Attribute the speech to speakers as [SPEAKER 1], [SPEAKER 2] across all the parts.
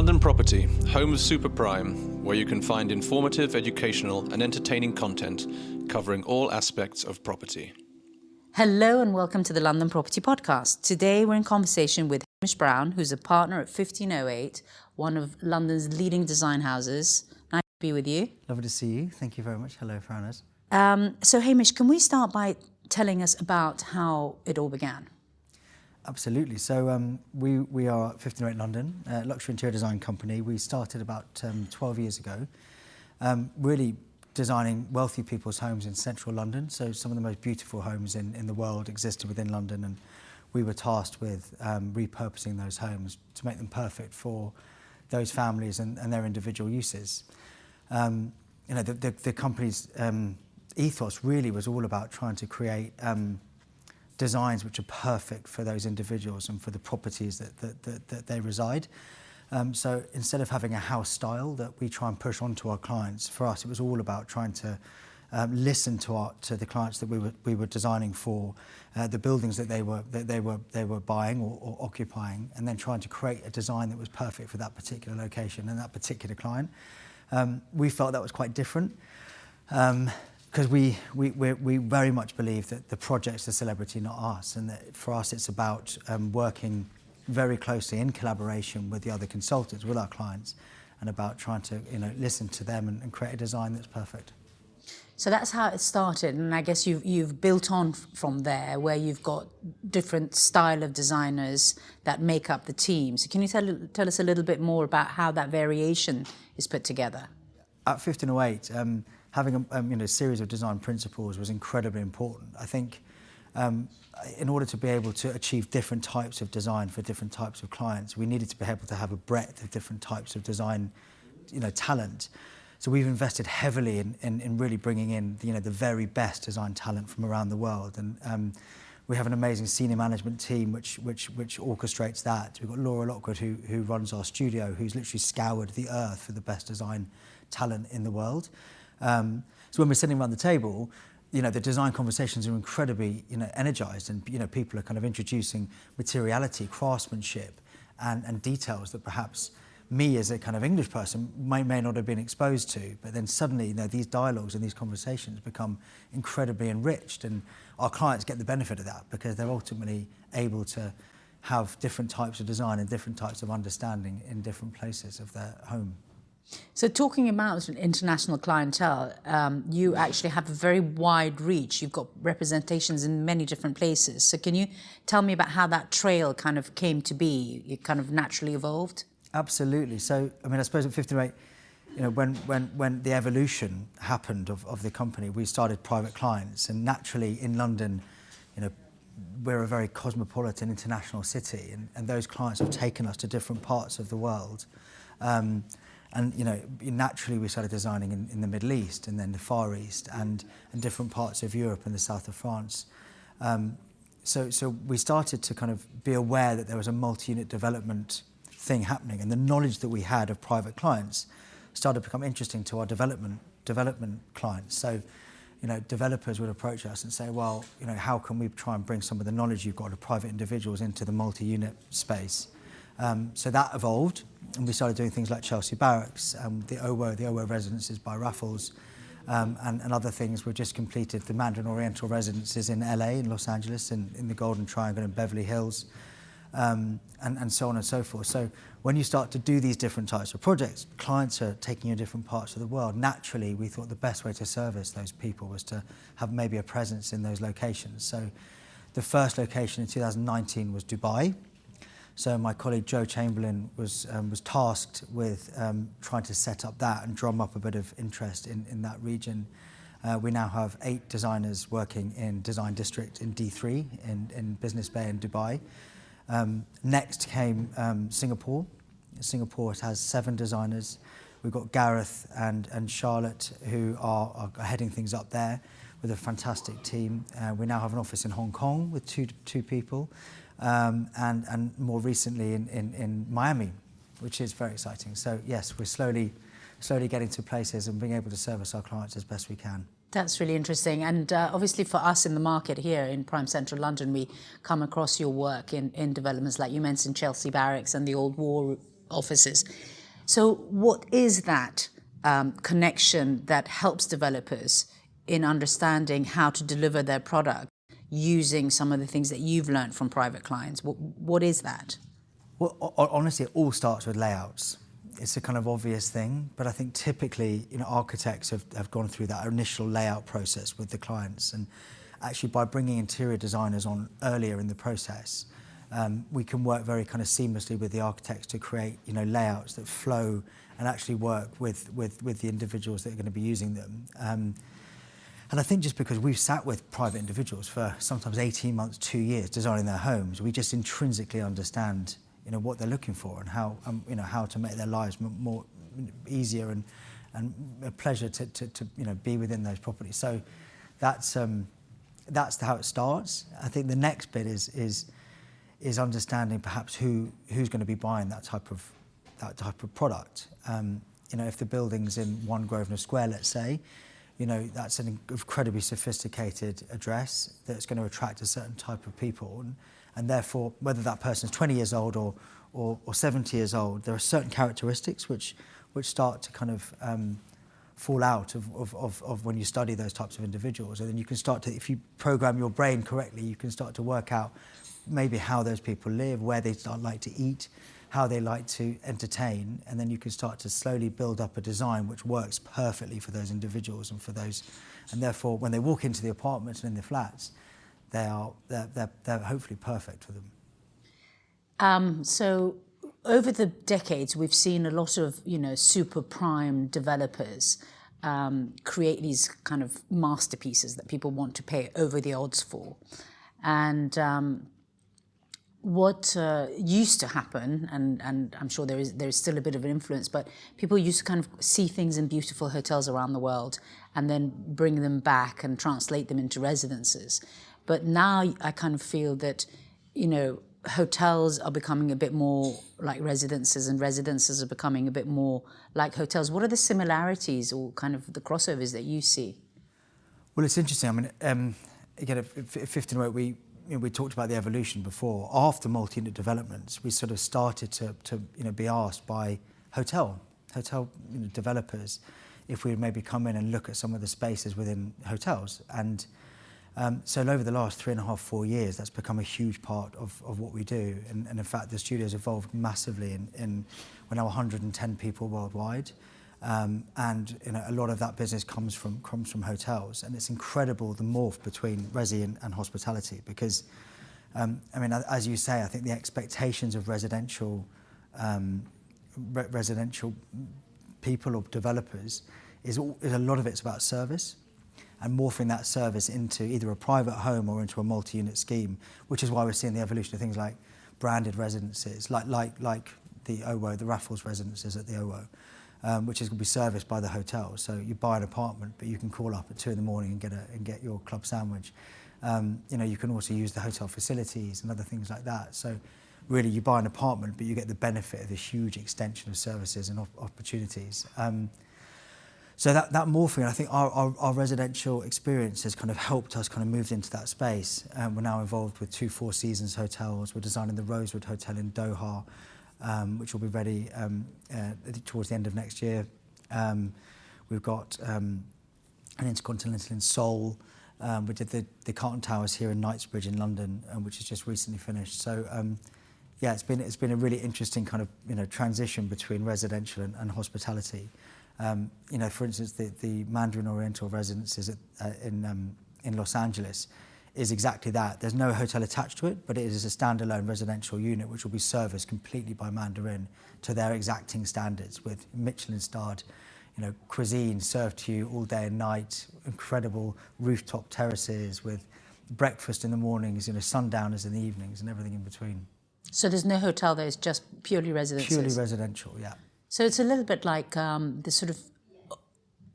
[SPEAKER 1] London Property, home of Super Prime, where you can find informative, educational and entertaining content covering all aspects of property.
[SPEAKER 2] Hello and welcome to the London Property Podcast. Today we're in conversation with Hamish Brown, who's a partner at 1508, one of London's leading design houses. Nice to be with you.
[SPEAKER 3] Lovely to see you. Thank you very much. Hello, Farnaz.
[SPEAKER 2] So Hamish, can we start by telling us about how it all began?
[SPEAKER 3] Absolutely. So we are 1508 London, a luxury interior design company. We started about 12 years ago, really designing wealthy people's homes in central London. So some of the most beautiful homes in the world existed within London, and we were tasked with repurposing those homes to make them perfect for those families and their individual uses. The company's ethos really was all about trying to create designs which are perfect for those individuals and for the properties that they reside. So instead of having a house style that we try and push onto our clients, for us it was all about trying to listen to the clients that we were designing for, the buildings that they were buying or occupying, and then trying to create a design that was perfect for that particular location and that particular client. We felt that was quite different. Because we very much believe that the project's the celebrity, not us, and that for us it's about working very closely in collaboration with the other consultants, with our clients, and about trying to listen to them and create a design that's perfect.
[SPEAKER 2] So that's how it started, and I guess you've built on from there, where you've got different style of designers that make up the team. So can you tell us a little bit more about how that variation is put together?
[SPEAKER 3] At 1508, having a series of design principles was incredibly important. I think in order to be able to achieve different types of design for different types of clients, we needed to be able to have a breadth of different types of design, talent. So we've invested heavily in really bringing in the very best design talent from around the world, and we have an amazing senior management team which orchestrates that. We've got Laura Lockwood who runs our studio, who's literally scoured the earth for the best design talent in the world. So when we're sitting around the table, the design conversations are incredibly, energized, and people are kind of introducing materiality, craftsmanship, and details that perhaps me as a kind of English person may not have been exposed to. But then suddenly, these dialogues and these conversations become incredibly enriched, and our clients get the benefit of that because they're ultimately able to have different types of design and different types of understanding in different places of their home.
[SPEAKER 2] So talking about international clientele, you actually have a very wide reach. You've got representations in many different places. So can you tell me about how that trail kind of came to be? It kind of naturally evolved?
[SPEAKER 3] Absolutely. So, I suppose at 1508, when the evolution happened of the company, we started private clients, and naturally in London, we're a very cosmopolitan international city, and those clients have taken us to different parts of the world. And naturally we started designing in the Middle East, and then the Far East, and different parts of Europe and the south of France. So we started to kind of be aware that there was a multi-unit development thing happening, and the knowledge that we had of private clients started to become interesting to our development clients. So developers would approach us and say, well, how can we try and bring some of the knowledge you've got of private individuals into the multi-unit space? So that evolved, and we started doing things like Chelsea Barracks, the OWO residences by Raffles, and other things. We've just completed the Mandarin Oriental residences in LA, in Los Angeles, in the Golden Triangle in Beverly Hills, and so on and so forth. So when you start to do these different types of projects, clients are taking you to different parts of the world. Naturally, we thought the best way to service those people was to have maybe a presence in those locations. So the first location in 2019 was Dubai. So my colleague Joe Chamberlain was tasked with trying to set up that and drum up a bit of interest in that region. We now have 8 designers working in Design District in D3 in Business Bay in Dubai. Next came Singapore. Singapore has 7 designers. We've got Gareth and Charlotte who are heading things up there with a fantastic team. We now have an office in Hong Kong with two people. And more recently in Miami, which is very exciting. So yes, we're slowly getting to places and being able to service our clients as best we can.
[SPEAKER 2] That's really interesting. And obviously for us in the market here in prime central London, we come across your work in developments like you mentioned Chelsea Barracks and the old offices. So what is that connection that helps developers in understanding how to deliver their product using some of the things that you've learned from private clients? What is that?
[SPEAKER 3] Well, honestly, it all starts with layouts. It's a kind of obvious thing, but I think typically, architects have gone through that initial layout process with the clients, and actually by bringing interior designers on earlier in the process, we can work very kind of seamlessly with the architects to create, layouts that flow and actually work with the individuals that are going to be using them. And I think just because we've sat with private individuals for sometimes 18 months, 2 years designing their homes, we just intrinsically understand what they're looking for and how to make their lives more easier and a pleasure to be within those properties. So that's how it starts. I think the next bit is understanding perhaps who's going to be buying that type of product. If the building's in 1 Grosvenor Square, let's say, that's an incredibly sophisticated address that's going to attract a certain type of people. And therefore, whether that person is 20 years old or 70 years old, there are certain characteristics which start to kind of fall out of when you study those types of individuals. And then you can start to, if you program your brain correctly, you can start to work out maybe how those people live, where they like to eat, how they like to entertain, and then you can start to slowly build up a design which works perfectly for those individuals and for those. And therefore, when they walk into the apartments and in the flats, they're hopefully perfect for them.
[SPEAKER 2] So over the decades, we've seen a lot of super prime developers create these kind of masterpieces that people want to pay over the odds for, and what used to happen, and I'm sure there is still a bit of an influence, but people used to kind of see things in beautiful hotels around the world and then bring them back and translate them into residences. But now I kind of feel that, hotels are becoming a bit more like residences and residences are becoming a bit more like hotels. What are the similarities or kind of the crossovers that you see?
[SPEAKER 3] Well, it's interesting. I mean, again, at 1508, we talked about the evolution before. After multi-unit developments, we sort of started to be asked by hotel developers if we would maybe come in and look at some of the spaces within hotels. And so over the last 3.5, 4 years, that's become a huge part of what we do. And in fact, the studio's evolved massively. We're now 110 people worldwide. And a lot of that business comes from hotels. And it's incredible the morph between resi and hospitality because, as you say, I think the expectations of residential people or developers is a lot of it's about service and morphing that service into either a private home or into a multi-unit scheme, which is why we're seeing the evolution of things like branded residences, like the OWO, the Raffles residences at the OWO. Which is going to be serviced by the hotel. So you buy an apartment, but you can call up at 2 a.m. and get your club sandwich. You can also use the hotel facilities and other things like that. So really, you buy an apartment, but you get the benefit of this huge extension of services and opportunities. So that morphing, I think our residential experience has kind of helped us kind of move into that space. We're now involved with 2 Four Seasons hotels. We're designing the Rosewood Hotel in Doha, which will be ready towards the end of next year. We've got an Intercontinental in Seoul. We did the Carlton Towers here in Knightsbridge in London, which has just recently finished. So it's been a really interesting kind of transition between residential and hospitality. For instance, the Mandarin Oriental residences in Los Angeles is exactly that. There's no hotel attached to it, but it is a standalone residential unit which will be serviced completely by Mandarin to their exacting standards with Michelin-starred, cuisine served to you all day and night, incredible rooftop terraces with breakfast in the mornings, sundowners in the evenings and everything in between.
[SPEAKER 2] So there's no hotel there, it's just purely residences?
[SPEAKER 3] Purely residential, yeah.
[SPEAKER 2] So it's a little bit like the sort of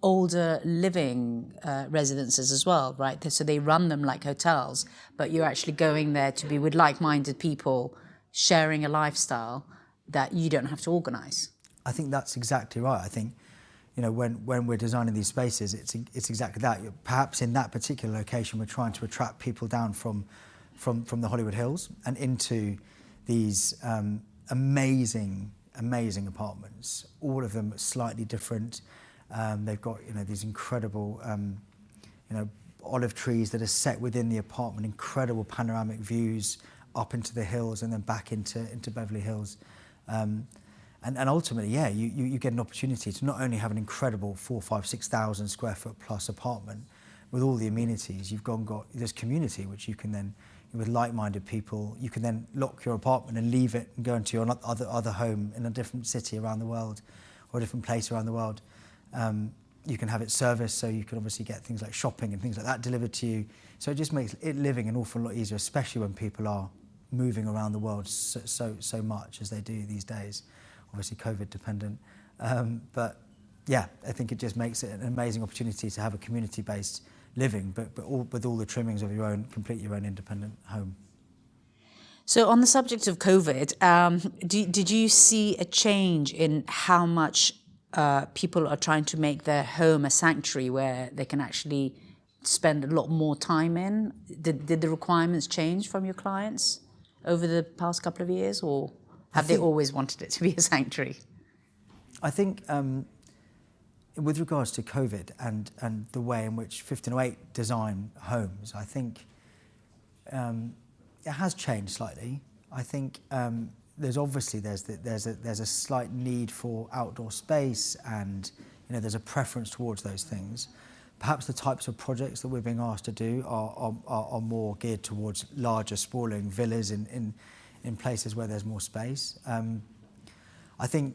[SPEAKER 2] older living residences as well, right? So they run them like hotels, but you're actually going there to be with like-minded people sharing a lifestyle that you don't have to organise. I
[SPEAKER 3] think that's exactly right. I think, when we're designing these spaces, it's exactly that. Perhaps in that particular location, we're trying to attract people down from the Hollywood Hills and into these amazing amazing apartments, all of them slightly different. They've got, you know, these incredible, you know, olive trees that are set within the apartment, incredible panoramic views up into the hills and then back into Beverly Hills. And ultimately, yeah, you get an opportunity to not only have an incredible 4,000, 5,000, 6,000 square foot plus apartment with all the amenities, you've got this community which you can then, with like-minded people, you can then lock your apartment and leave it and go into your other home in a different city around the world or a different place around the world. You can have it serviced, so you can obviously get things like shopping and things like that delivered to you. So it just makes it living an awful lot easier, especially when people are moving around the world so much as they do these days. Obviously COVID dependent. But yeah, I think it just makes it an amazing opportunity to have a community-based living, but with all the trimmings of your own, complete your own independent home.
[SPEAKER 2] So on the subject of COVID, did you see a change in how much people are trying to make their home a sanctuary where they can actually spend a lot more time in? Did the requirements change from your clients over the past couple of years, or have they always wanted it to be a sanctuary? I think
[SPEAKER 3] with regards to COVID and the way in which 1508 design homes, I think it has changed slightly. I think there's a slight need for outdoor space, and you know there's a preference towards those things. Perhaps the types of projects that we're being asked to do are more geared towards larger, sprawling villas in places where there's more space. I think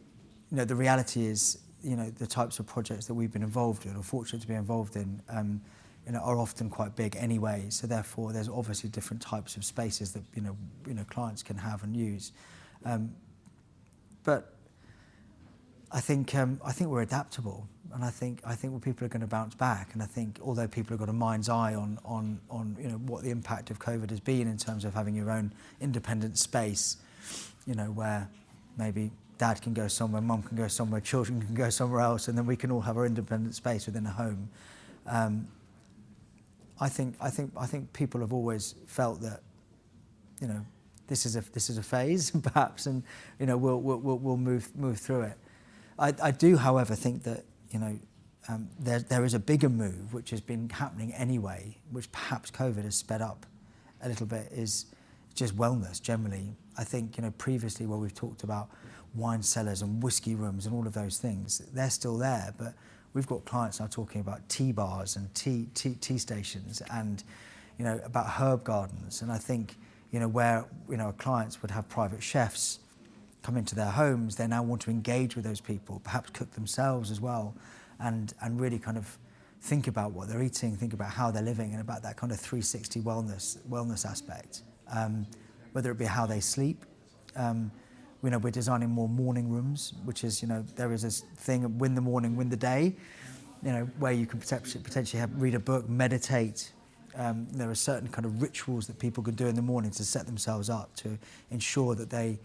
[SPEAKER 3] you know the reality is, you know, the types of projects that we've been involved in, or fortunate to be involved in, you know, are often quite big anyway. So therefore, there's obviously different types of spaces that you know clients can have and use. But I think we're adaptable, and I think people are going to bounce back. And I think although people have got a mind's eye on you know what the impact of COVID has been in terms of having your own independent space, you know, where maybe dad can go somewhere, mum can go somewhere, children can go somewhere else, and then we can all have our independent space within a home. I think people have always felt that, you know, this is a phase perhaps, and you know we'll move through it. I do, however, think that you know there is a bigger move which has been happening anyway, which perhaps COVID has sped up a little bit, is just wellness generally. I think you know previously where we've talked about wine cellars and whiskey rooms and all of those things, they're still there, but we've got clients now talking about tea bars and tea stations, and you know about herb gardens. And I think you know where you know clients would have private chefs come into their homes, they now want to engage with those people, perhaps cook themselves as well, and really kind of think about what they're eating, think about how they're living, and about that kind of 360 wellness aspect. Whether it be how they sleep. You know, we're designing more morning rooms, which is, you know, there is this thing of win the morning, win the day, you know, where you can potentially read a book, meditate. There are certain kind of rituals that people can do in the morning to set themselves up to ensure that they,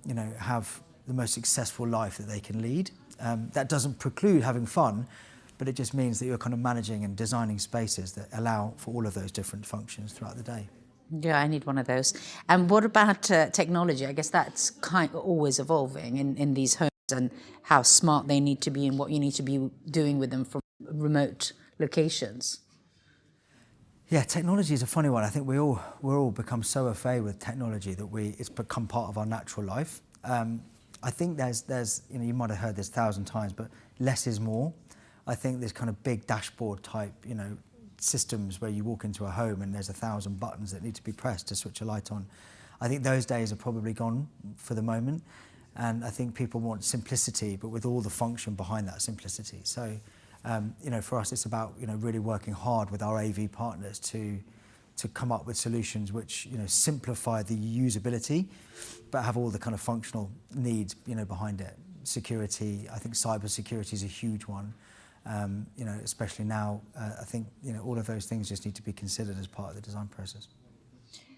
[SPEAKER 3] you know, have the most successful life that they can lead. That doesn't preclude having fun, but it just means that you're kind of managing and designing spaces that allow for all of those different functions throughout the day.
[SPEAKER 2] Yeah, I need one of those. And what about technology? I guess that's kind of always evolving in these homes, and how smart they need to be and what you need to be doing with them from remote locations.
[SPEAKER 3] Yeah, technology is a funny one. I think we're all become so au fait with technology that it's become part of our natural life. I think there's you know, you might have heard this 1,000 times, but less is more. I think there's kind of big dashboard type, you know, systems where you walk into a home and there's 1,000 buttons that need to be pressed to switch a light on. I think those days are probably gone for the moment, and I think people want simplicity, but with all the function behind that simplicity. So, you know, for us, it's about you know really working hard with our AV partners to come up with solutions which you know simplify the usability, but have all the kind of functional needs you know behind it. Security, I think cyber security is a huge one. You know, especially now, I think you know all of those things just need to be considered as part of the design process.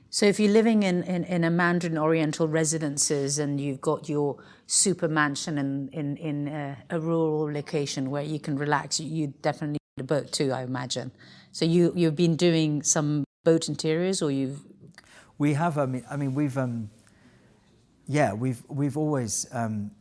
[SPEAKER 2] So if you're living in a Mandarin Oriental residences and you've got your super mansion in a rural location where you can relax, you definitely need a boat too, I imagine. So you've been doing some boat interiors, or you've?
[SPEAKER 3] We have. I mean, we've. Yeah, we've always,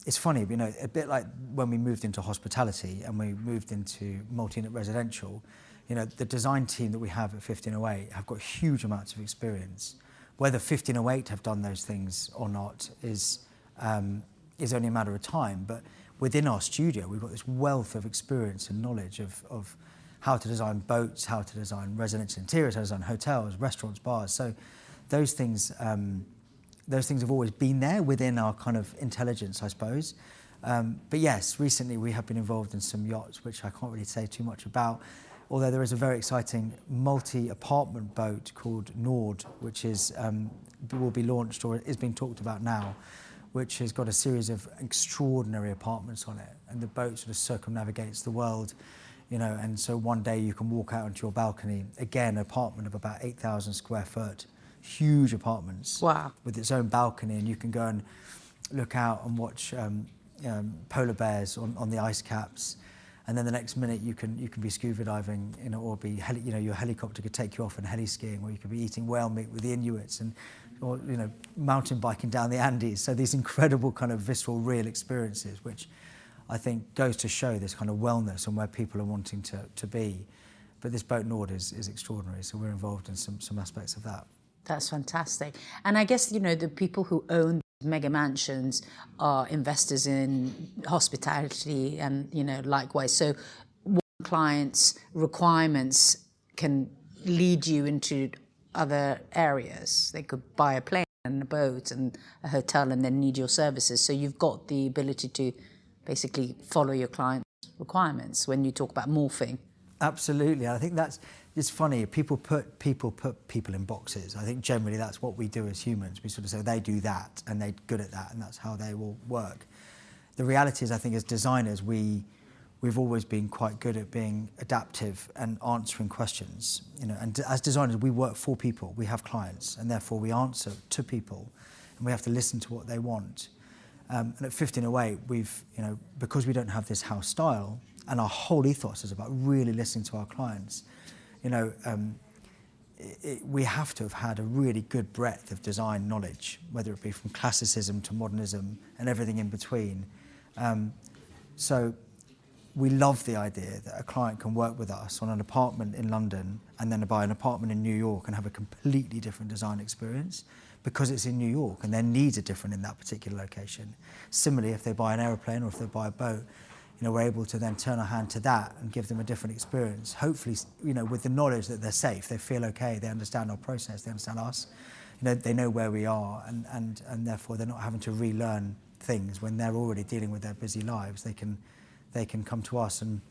[SPEAKER 3] it's funny, you know, a bit like when we moved into hospitality and we moved into multi-unit residential, you know, the design team that we have at 1508 have got huge amounts of experience. Whether 1508 have done those things or not is only a matter of time, but within our studio we've got this wealth of experience and knowledge of how to design boats, how to design residential interiors, how to design hotels, restaurants, bars. So those things have always been there within our kind of intelligence, I suppose. But yes, recently we have been involved in some yachts, which I can't really say too much about, although there is a very exciting multi-apartment boat called Nord, which will be launched or is being talked about now, which has got a series of extraordinary apartments on it. And the boat sort of circumnavigates the world, you know, and so one day you can walk out onto your balcony, again, an apartment of about 8,000 square foot, huge apartments.
[SPEAKER 2] Wow.
[SPEAKER 3] With its own balcony, and you can go and look out and watch polar bears on the ice caps, and then the next minute you can be scuba diving, you know, or be your helicopter could take you off and heli skiing, or you could be eating whale meat with the Inuits, or you know, mountain biking down the Andes. So these incredible kind of visceral, real experiences, which I think goes to show this kind of wellness and where people are wanting to be. But this boat Nord is extraordinary, so we're involved in some aspects of that.
[SPEAKER 2] That's fantastic. And I guess, you know, the people who own mega mansions are investors in hospitality and, you know, likewise. So one client's requirements can lead you into other areas. They could buy a plane and a boat and a hotel and then need your services. So you've got the ability to basically follow your client's requirements when you talk about morphing.
[SPEAKER 3] Absolutely. I think it's funny. People put people in boxes. I think generally that's what we do as humans. We sort of say they do that and they're good at that and that's how they will work. The reality is, I think as designers, we've always been quite good at being adaptive and answering questions. You know, and as designers, we work for people. We have clients, and therefore we answer to people, and we have to listen to what they want. And at 1508, because we don't have this house style, and our whole ethos is about really listening to our clients, you know, we have to have had a really good breadth of design knowledge, whether it be from classicism to modernism and everything in between. So we love the idea that a client can work with us on an apartment in London and then buy an apartment in New York and have a completely different design experience because it's in New York and their needs are different in that particular location. Similarly, if they buy an aeroplane or if they buy a boat, you know, we're able to then turn our hand to that and give them a different experience. Hopefully, you know, with the knowledge that they're safe, they feel okay, they understand our process, they understand us, you know, they know where we are, and therefore they're not having to relearn things when they're already dealing with their busy lives. They can come to us and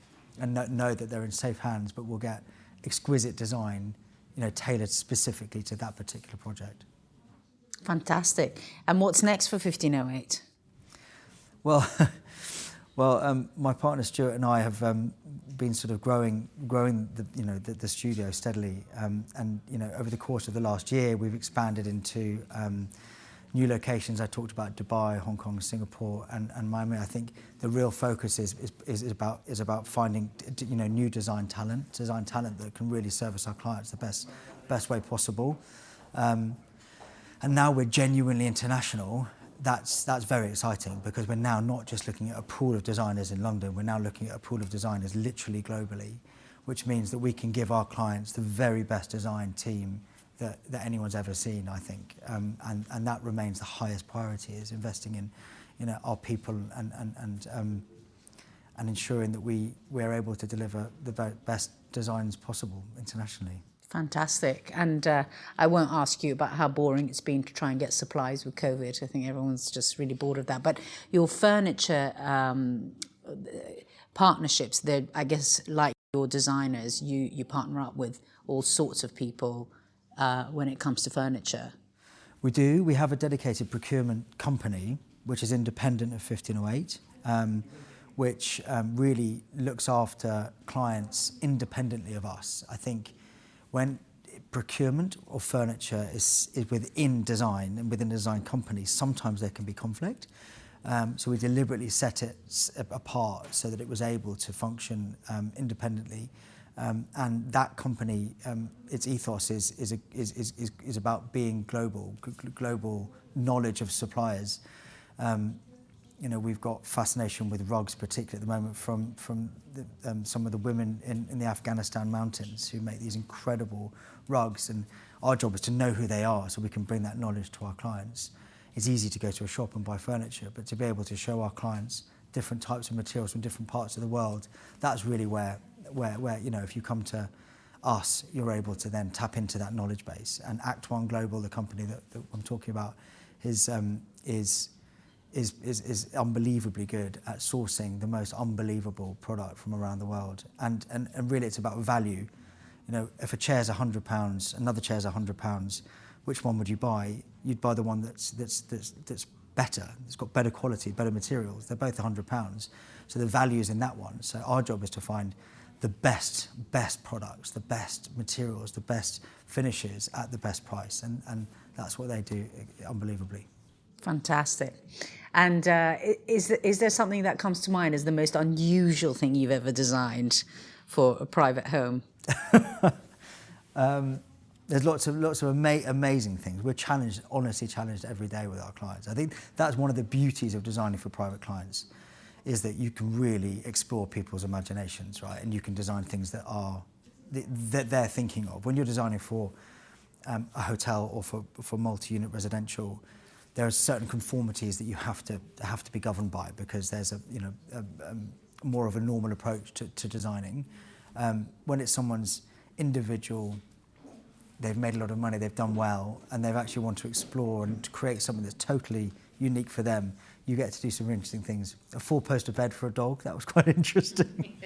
[SPEAKER 3] know that they're in safe hands, but we'll get exquisite design, you know, tailored specifically to that particular project.
[SPEAKER 2] Fantastic. And what's next for 1508?
[SPEAKER 3] Well, my partner Stuart and I have been sort of growing the studio steadily, and you know, over the course of the last year, we've expanded into new locations. I talked about Dubai, Hong Kong, Singapore, and Miami. I think the real focus is about finding, you know, new design talent that can really service our clients the best way possible. And now we're genuinely international. That's very exciting because we're now not just looking at a pool of designers in London, we're now looking at a pool of designers literally globally, which means that we can give our clients the very best design team that anyone's ever seen, I think. And that remains the highest priority, is investing in, you know, our people and ensuring that we're able to deliver the best designs possible internationally.
[SPEAKER 2] Fantastic. And I won't ask you about how boring it's been to try and get supplies with COVID. I think everyone's just really bored of that. But your furniture partnerships, they're, I guess, like your designers, you partner up with all sorts of people when it comes to furniture.
[SPEAKER 3] We do. We have a dedicated procurement company, which is independent of 1508, which really looks after clients independently of us. I think when procurement of furniture is within design and within a design company, sometimes there can be conflict. So we deliberately set it apart so that it was able to function independently. And that company, its ethos is about being global knowledge of suppliers. We've got fascination with rugs, particularly at the moment, from some of the women in the Afghanistan mountains who make these incredible rugs. And our job is to know who they are so we can bring that knowledge to our clients. It's easy to go to a shop and buy furniture, but to be able to show our clients different types of materials from different parts of the world, that's really where if you come to us, you're able to then tap into that knowledge base. And Act One Global, the company that I'm talking about, is unbelievably good at sourcing the most unbelievable product from around the world. And really it's about value. If a chair's £100, another chair's £100, which one would you buy? You'd buy the one that's better. It's got better quality, better materials. They're both £100. So the value is in that one. So our job is to find the best products, the best materials, the best finishes at the best price. And that's what they do unbelievably.
[SPEAKER 2] Fantastic. And is there something that comes to mind as the most unusual thing you've ever designed for a private home?
[SPEAKER 3] There's lots of amazing things. We're honestly challenged every day with our clients. I think that's one of the beauties of designing for private clients, is that you can really explore people's imaginations, right? And you can design things that they're thinking of. When you're designing for a hotel or for multi-unit residential, there are certain conformities that you have to be governed by, because there's a more of a normal approach to designing. When it's someone's individual, they've made a lot of money, they've done well, and they've actually want to explore and to create something that's totally unique for them, you get to do some interesting things. A 4-poster bed for a dog, that was quite interesting.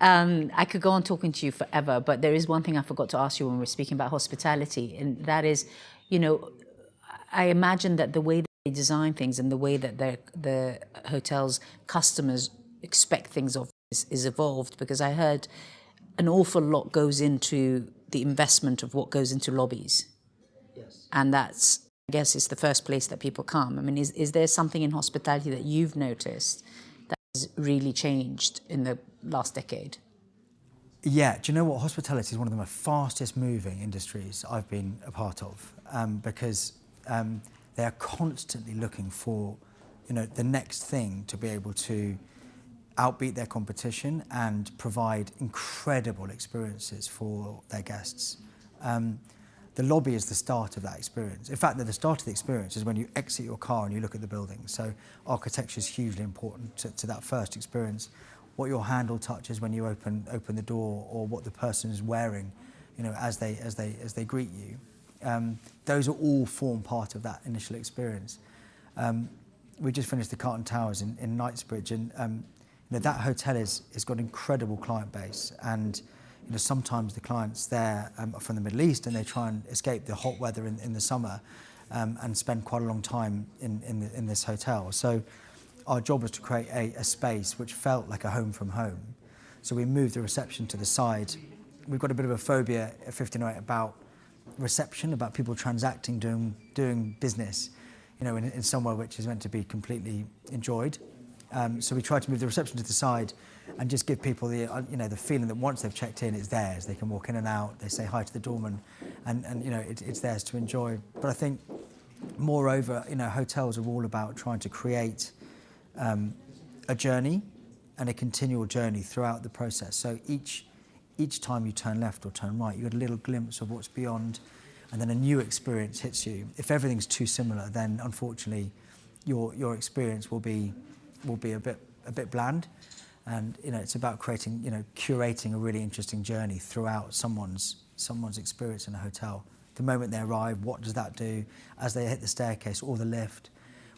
[SPEAKER 2] I could go on talking to you forever, but there is one thing I forgot to ask you when we were speaking about hospitality, and that is, I imagine that the way they design things and the way that the hotel's customers expect things of is evolved, because I heard an awful lot goes into the investment of what goes into lobbies. Yes. And that's, I guess, it's the first place that people come. I mean, is there something in hospitality that you've noticed that has really changed in the last decade?
[SPEAKER 3] Yeah, do you know what? Hospitality is one of the fastest moving industries I've been a part of, because they are constantly looking for, the next thing to be able to outbeat their competition and provide incredible experiences for their guests. The lobby is the start of that experience. In fact, the start of the experience is when you exit your car and you look at the building. So architecture is hugely important to that first experience. What your handle touches when you open the door, or what the person is wearing, as they greet you. Those are all form part of that initial experience. We just finished the Carlton Towers in Knightsbridge, and that hotel has got an incredible client base, and sometimes the clients there are from the Middle East, and they try and escape the hot weather in the summer, and spend quite a long time in this hotel. So our job was to create a space which felt like a home from home. So we moved the reception to the side. We've got a bit of a phobia at 1508 about reception, about people transacting, doing business, in somewhere which is meant to be completely enjoyed. So we tried to move the reception to the side and just give people the feeling that once they've checked in, it's theirs. They can walk in and out. They say hi to the doorman, and it's theirs to enjoy. But I think, moreover, hotels are all about trying to create a journey and a continual journey throughout the process. So each time you turn left or turn right, you get a little glimpse of what's beyond, and then a new experience hits you. If everything's too similar, then unfortunately your experience will be a bit bland. And it's about curating a really interesting journey throughout someone's experience in a hotel. The moment they arrive, what does that do? As they hit the staircase or the lift,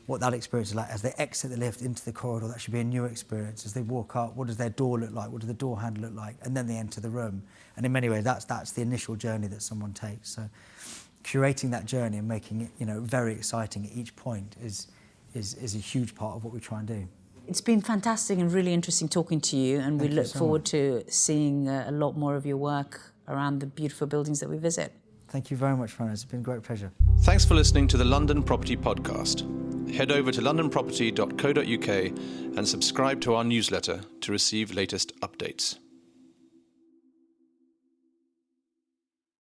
[SPEAKER 3] what that experience is like. As they exit the lift into the corridor, that should be a new experience. As they walk up, what does their door look like? What does the door handle look like? And then they enter the room. And in many ways, that's the initial journey that someone takes. So curating that journey and making it very exciting at each point is a huge part of what we try and do.
[SPEAKER 2] It's been fantastic and really interesting talking to you, and we look forward to seeing a lot more of your work around the beautiful buildings that we visit.
[SPEAKER 3] Thank you very much, Farnaz. It's been a great pleasure.
[SPEAKER 1] Thanks for listening to the London Property Podcast. Head over to londonproperty.co.uk and subscribe to our newsletter to receive latest updates.